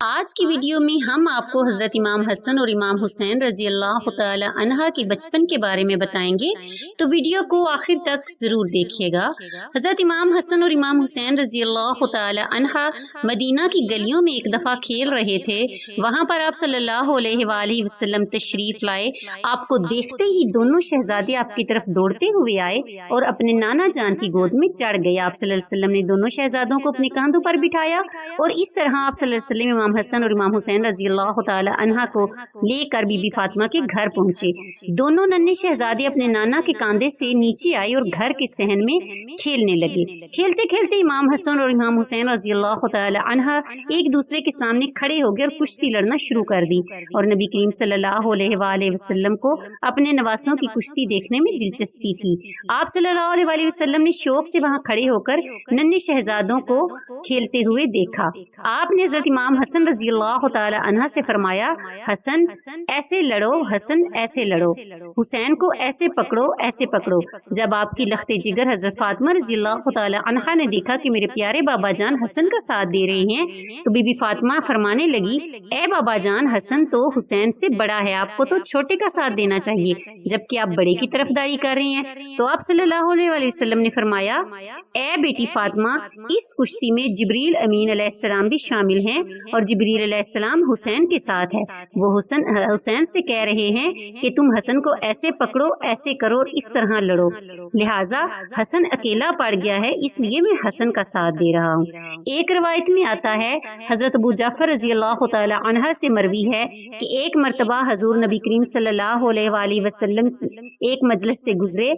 آج کی ویڈیو میں ہم آپ کو حضرت امام حسن اور امام حسین رضی اللہ تعالی عنہ کے بچپن کے بارے میں بتائیں گے، تو ویڈیو کو آخر تک ضرور دیکھیے گا۔ حضرت امام حسن اور امام حسین رضی اللہ تعالی عنہ مدینہ کی گلیوں میں ایک دفعہ کھیل رہے تھے۔ وہاں پر آپ صلی اللہ علیہ وآلہ وسلم تشریف لائے۔ آپ کو دیکھتے ہی دونوں شہزادے آپ کی طرف دوڑتے ہوئے آئے اور اپنے نانا جان کی گود میں چڑھ گئے۔ آپ صلی اللہ علیہ وسلم نے دونوں شہزادوں کو اپنے کاندھوں پر بٹھایا اور اس طرح آپ صلی اللہ علیہ وسلم امام حسن اور امام حسین رضی اللہ تعالی عنہ کو لے کر بی بی فاطمہ کے گھر پہنچے۔ دونوں ننھے شہزادے اپنے نانا کے کاندھے سے نیچے آئے اور گھر کے صحن میں کھیلنے لگے۔ کھیلتے کھیلتے امام حسن اور امام حسین رضی اللہ تعالی عنہ ایک دوسرے کے سامنے کھڑے ہو گئے اور کشتی لڑنا شروع کر دی، اور نبی کریم صلی اللہ علیہ وآلہ وسلم کو اپنے نواسوں کی کشتی دیکھنے میں دلچسپی تھی۔ آپ صلی اللہ علیہ وآلہ وسلم نے شوق سے وہاں کھڑے ہو کر ننھے شہزادوں کو کھیلتے ہوئے دیکھا۔ آپ نے حضرت امام حسن رضی اللہ تعالی عنہ سے فرمایا، حسن ایسے لڑو، حسن ایسے لڑو، حسین کو ایسے پکڑو، ایسے پکڑو۔ جب آپ کی لخت جگر حضرت فاطمہ رضی اللہ تعالی عنہ نے دیکھا کہ میرے پیارے بابا جان حسن کا ساتھ دے رہے ہیں، تو بی بی فاطمہ فرمانے لگی، اے بابا جان، حسن تو حسین سے بڑا ہے، آپ کو تو چھوٹے کا ساتھ دینا چاہیے، جبکہ آپ بڑے کی طرفداری کر رہے ہیں۔ تو آپ صلی اللہ علیہ وآلہ وسلم نے فرمایا، اے بیٹی فاطمہ، اس کشتی میں جبریل امین علیہ السلام بھی شامل ہیں، اور جبریل علیہ السلام حسین کے ساتھ ہے۔ وہ حسین سے کہہ رہے ہیں کہ تم حسن کو ایسے پکڑو، ایسے کرو اور اس طرح لڑو، لہٰذا حسن اکیلا پڑ گیا ہے، اس لیے میں حسن کا ساتھ دے رہا ہوں۔ ایک روایت میں آتا ہے، حضرت ابو جعفر رضی اللہ تعالی عنہ سے مروی ہے کہ ایک مرتبہ حضور نبی کریم صلی اللہ علیہ وآلہ وسلم ایک مجلس سے گزرے،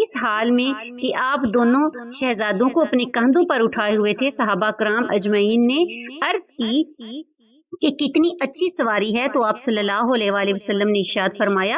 اس حال میں کہ آپ دونوں شہزادوں کو اپنے کندھوں پر اٹھائے ہوئے تھے۔ صحابہ کرام اجمعین نے عرض کی کہ کتنی اچھی سواری ہے، تو آپ صلی اللہ علیہ وآلہ وسلم نے ارشاد فرمایا،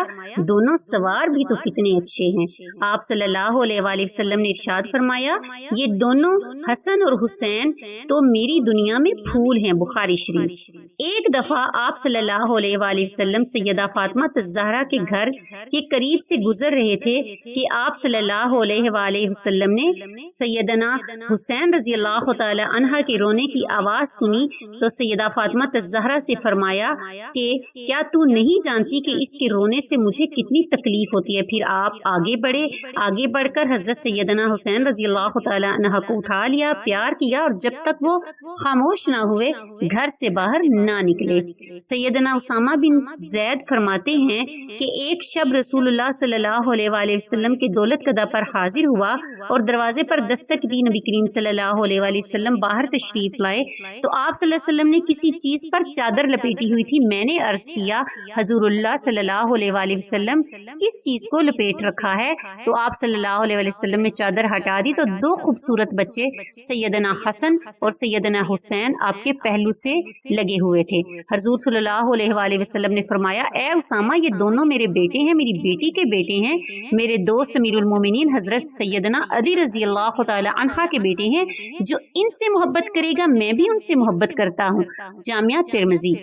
دونوں سوار بھی تو کتنے اچھے ہیں۔ آپ صلی اللہ علیہ وآلہ وسلم نے ارشاد فرمایا، یہ دونوں حسن اور حسین تو میری دنیا میں پھول ہیں، بخاری شریف۔ ایک دفعہ آپ صلی اللہ علیہ وآلہ وسلم سیدہ فاطمہ الزہرا کے گھر کے قریب سے گزر رہے تھے کہ آپ صلی اللہ علیہ وآلہ وسلم نے سیدنا حسین رضی اللہ تعالی عنہ کے رونے کی آواز سنی، تو سیدہ فاطمہ الزہرا سے فرمایا کہ کیا تو نہیں جانتی کہ اس کے رونے سے مجھے کتنی تکلیف ہوتی ہے؟ پھر آپ آگے بڑھے، آگے بڑھ کر حضرت سیدنا حسین رضی اللہ تعالی عنہ کو اٹھا لیا، پیار کیا، اور جب تک وہ خاموش نہ ہوئے گھر سے باہر نہ نکلے۔ سیدنا اسامہ بن زید فرماتے ہیں کہ ایک شب رسول اللہ صلی اللہ علیہ وآلہ وسلم کے دولت قدہ پر حاضر ہوا اور دروازے پر دستک دی۔ نبی کریم صلی اللہ علیہ وآلہ وسلم باہر تشریف لائے تو آپ صلی اللہ علیہ وسلم نے کسی چیز پر چادر لپیٹی ہوئی تھی۔ میں نے عرض کیا، حضور اللہ صلی اللہ علیہ وآلہ وسلم کس چیز کو لپیٹ رکھا ہے؟ تو آپ صلی اللہ علیہ وآلہ وسلم نے چادر ہٹا دی تو دو خوبصورت بچے سیدنا حسن اور سیدنا حسین آپ کے پہلو سے لگے ہوئے تھے۔ حضور صلی اللہ علیہ وآلہ وسلم نے فرمایا، اے اسامہ، یہ دونوں میرے بیٹے ہیں، میری بیٹی کے بیٹے ہیں، میرے دوست امیر المومنین حضرت سیدنا علی رضی اللہ تعالی عنہ کے بیٹے ہیں، جو ان سے محبت کرے گا میں بھی ان سے محبت کرتا ہوں۔ جامعہ ترمذی۔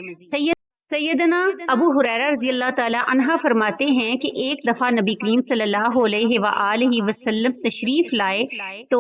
سیدنا ابو ہریرہ رضی اللہ تعالی عنہ فرماتے ہیں کہ ایک دفعہ نبی کریم صلی اللہ علیہ وآلہ وسلم تشریف لائے تو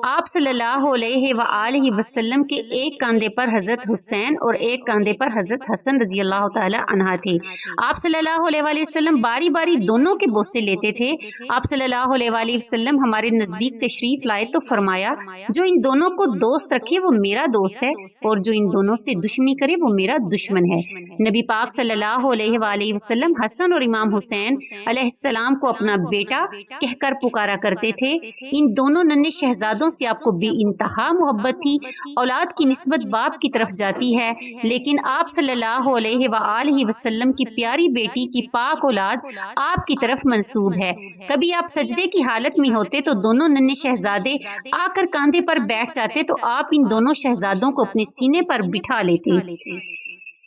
آپ صلی اللہ علیہ وآلہ وسلم کے ایک کاندھے پر حضرت حسین اور ایک کاندھے پر حضرت حسن رضی اللہ تعالی عنہ تھے۔ آپ صلی اللہ علیہ وآلہ وسلم باری باری دونوں کے بوسے لیتے تھے۔ آپ صلی اللہ علیہ وآلہ وسلم ہمارے نزدیک تشریف لائے تو فرمایا، جو ان دونوں کو دوست رکھے وہ میرا دوست ہے، اور جو ان دونوں سے دشمنی کرے وہ میرا دشمن ہے۔ نبی پاک صلی اللہ علیہ وآلہ وسلم حسن اور امام حسین علیہ السلام کو اپنا بیٹا کہہ کر پکارا کرتے تھے۔ ان دونوں ننھے شہزادوں سے آپ کو بے انتہا محبت تھی۔ اولاد کی نسبت باپ کی طرف جاتی ہے، لیکن آپ صلی اللہ علیہ وآلہ وسلم کی پیاری بیٹی کی پاک اولاد آپ کی طرف منسوب ہے۔ کبھی آپ سجدے کی حالت میں ہوتے تو دونوں ننھے شہزادے آ کر کاندھے پر بیٹھ جاتے تو آپ ان دونوں شہزادوں کو اپنے سینے پر بٹھا لیتے۔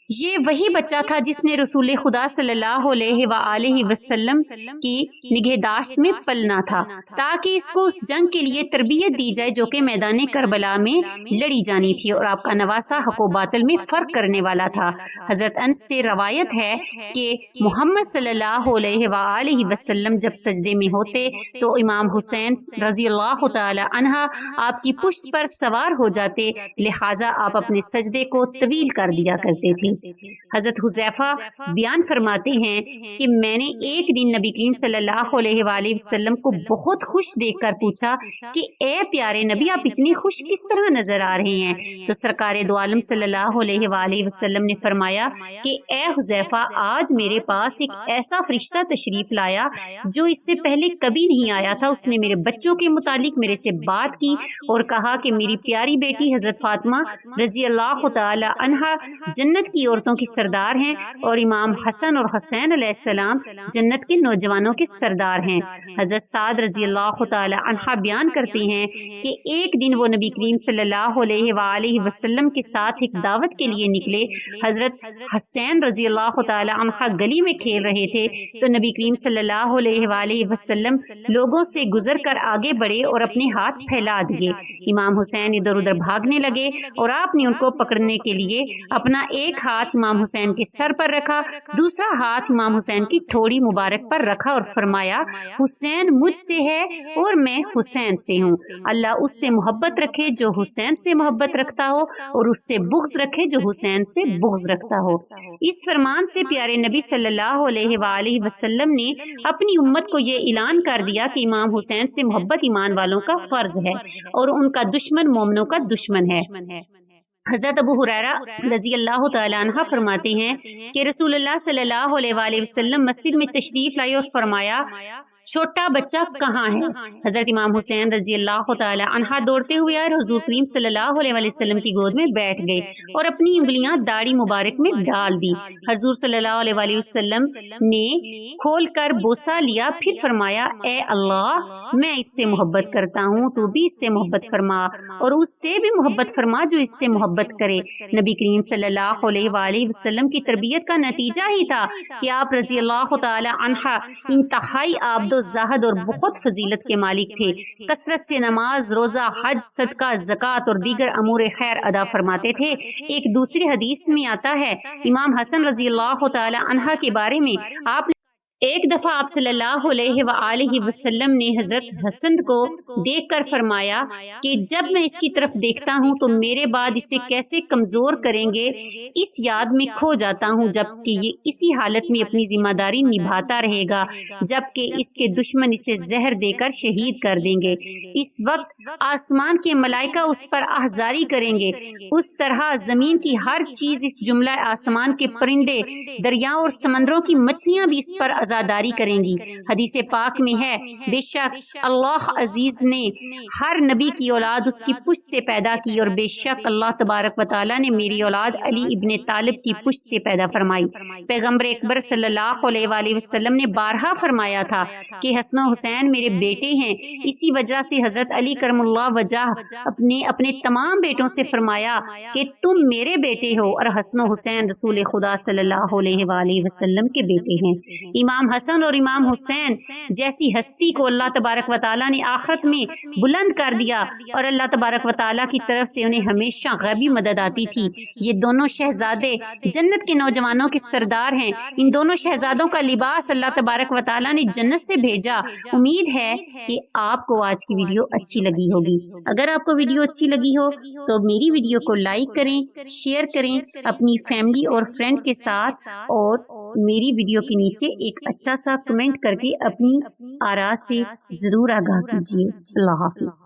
یہ وہی بچہ تھا جس نے رسول خدا صلی اللہ علیہ وآلہ وسلم کی نگہداشت میں پلنا تھا تاکہ اس کو اس جنگ کے لیے تربیت دی جائے جو کہ میدان کربلا میں لڑی جانی تھی، اور آپ کا نواسا حق و باطل میں فرق کرنے والا تھا۔ حضرت انس سے روایت ہے کہ محمد صلی اللہ علیہ وآلہ وسلم جب سجدے میں ہوتے تو امام حسین رضی اللہ تعالی عنہ آپ کی پشت پر سوار ہو جاتے، لہٰذا آپ اپنے سجدے کو طویل کر دیا کرتے تھے۔ حضرت حذیفہ بیان فرماتے ہیں کہ میں نے ایک دن نبی کریم صلی اللہ علیہ وآلہ وسلم کو بہت خوش دیکھ کر پوچھا کہ اے پیارے نبی، آپ اتنے خوش کس طرح نظر آ رہے ہیں؟ تو سرکار دو عالم صلی اللہ علیہ وآلہ وسلم نے فرمایا کہ اے حذیفہ، آج میرے پاس ایک ایسا فرشتہ تشریف لایا جو اس سے پہلے کبھی نہیں آیا تھا۔ اس نے میرے بچوں کے متعلق میرے سے بات کی اور کہا کہ میری پیاری بیٹی حضرت فاطمہ رضی اللہ تعالی عنہا جنت کی عورتوں کی سردار ہیں، اور امام حسن اور حسین علیہ السلام جنت کے نوجوانوں کے سردار ہیں۔ حضرت سعد رضی اللہ تعالی عنہ بیان کرتے ہیں کہ ایک دن وہ نبی کریم صلی اللہ علیہ وآلہ وسلم کے ساتھ ایک دعوت کے لیے نکلے۔ حضرت حسین رضی اللہ تعالی عنہ گلی میں کھیل رہے تھے تو نبی کریم صلی اللہ علیہ وآلہ وسلم لوگوں سے گزر کر آگے بڑھے اور اپنے ہاتھ پھیلا دیے۔ امام حسین ادھر ادھر بھاگنے لگے اور آپ نے ان کو پکڑنے کے لیے اپنا ایک ہاتھ امام حسین کے سر پر رکھا، دوسرا ہاتھ امام حسین کی ٹھوڑی مبارک پر رکھا اور فرمایا، حسین مجھ سے ہے اور میں حسین سے ہوں۔ اللہ اس سے محبت رکھے جو حسین سے محبت رکھتا ہو، اور اس سے بغض رکھے جو حسین سے بغض رکھتا ہو۔ اس فرمان سے پیارے نبی صلی اللہ علیہ وآلہ وسلم نے اپنی امت کو یہ اعلان کر دیا کہ امام حسین سے محبت ایمان والوں کا فرض ہے اور ان کا دشمن مومنوں کا دشمن ہے۔ حضرت ابو ہریرہ رضی اللہ تعالی عنہ فرماتے ہیں کہ رسول اللہ صلی اللہ علیہ وآلہ وسلم مسجد میں تشریف لائے اور فرمایا، چھوٹا بچہ کہاں ہے؟ حضرت امام حسین رضی اللہ تعالی عنہ دوڑتے ہوئے آئے اور حضور کریم صلی اللہ علیہ وآلہ وسلم کی گود میں بیٹھ گئے اور اپنی انگلیاں داڑھی مبارک میں ڈال دی۔ حضور صلی اللہ علیہ وآلہ وسلم نے کھول کر بوسہ لیا، پھر فرمایا، اے اللہ، میں اس سے محبت کرتا ہوں، تو بھی اس سے محبت فرما اور اس سے بھی محبت فرما جو اس سے محبت کرے۔ نبی کریم صلی اللہ علیہ وآلہ وسلم کی تربیت کا نتیجہ ہی تھا کہ آپ رضی اللہ تعالی عنہ انتہائی عابد و زاہد اور بہت فضیلت کے مالک تھے۔ کثرت سے نماز، روزہ، حج، صدقہ، زکوٰۃ اور دیگر امور خیر ادا فرماتے تھے۔ ایک دوسری حدیث میں آتا ہے امام حسن رضی اللہ تعالی عنہ کے بارے میں، آپ ایک دفعہ آپ صلی اللہ علیہ وآلہ وسلم نے حضرت حسن کو دیکھ کر فرمایا کہ جب میں اس کی طرف دیکھتا ہوں تو میرے بعد اسے کیسے کمزور کریں گے اس یاد میں کھو جاتا ہوں، جبکہ یہ اسی حالت میں اپنی ذمہ داری نبھاتا رہے گا جبکہ اس کے دشمن اسے زہر دے کر شہید کر دیں گے۔ اس وقت آسمان کے ملائکہ اس پر آہذاری کریں گے، اس طرح زمین کی ہر چیز، اس جملہ آسمان کے پرندے، دریاؤں اور سمندروں کی مچھلیاں بھی اس پر عزاداری کریں گی۔ حدیث پاک میں ہے، بے شک اللہ عزیز نے ہر نبی کی اولاد اس کی پشت سے پیدا کی، اور بے شک اللہ تبارک و تعالیٰ نے میری اولاد علی ابن طالب کی پشت سے پیدا فرمائی۔ پیغمبر اکبر صلی اللہ علیہ وآلہ وسلم نے بارہا فرمایا تھا کہ حسن و حسین میرے بیٹے ہیں۔ اسی وجہ سے حضرت علی کرم اللہ وجہ اپنے تمام بیٹوں سے فرمایا کہ تم میرے بیٹے ہو، اور حسن و حسین رسول خدا صلی اللہ علیہ وآلہ وسلم کے بیٹے ہیں۔ امام حسن اور امام حسین جیسی ہستی کو اللہ تبارک و تعالیٰ نے آخرت میں بلند کر دیا، اور اللہ تبارک و تعالیٰ کی طرف سے انہیں ہمیشہ غیبی مدد آتی تھی۔ یہ دونوں شہزادے جنت کے نوجوانوں کے سردار ہیں۔ ان دونوں شہزادوں کا لباس اللہ تبارک و تعالیٰ نے جنت سے بھیجا۔ امید ہے کہ آپ کو آج کی ویڈیو اچھی لگی ہوگی۔ اگر آپ کو ویڈیو اچھی لگی ہو تو میری ویڈیو کو لائک کریں، شیئر کریں اپنی فیملی اور فرینڈ کے ساتھ، اور میری ویڈیو کے نیچے ایک اچھا سا کمنٹ کر کے اپنی آراء سے ضرور آگاہ کیجیے۔ اللہ حافظ۔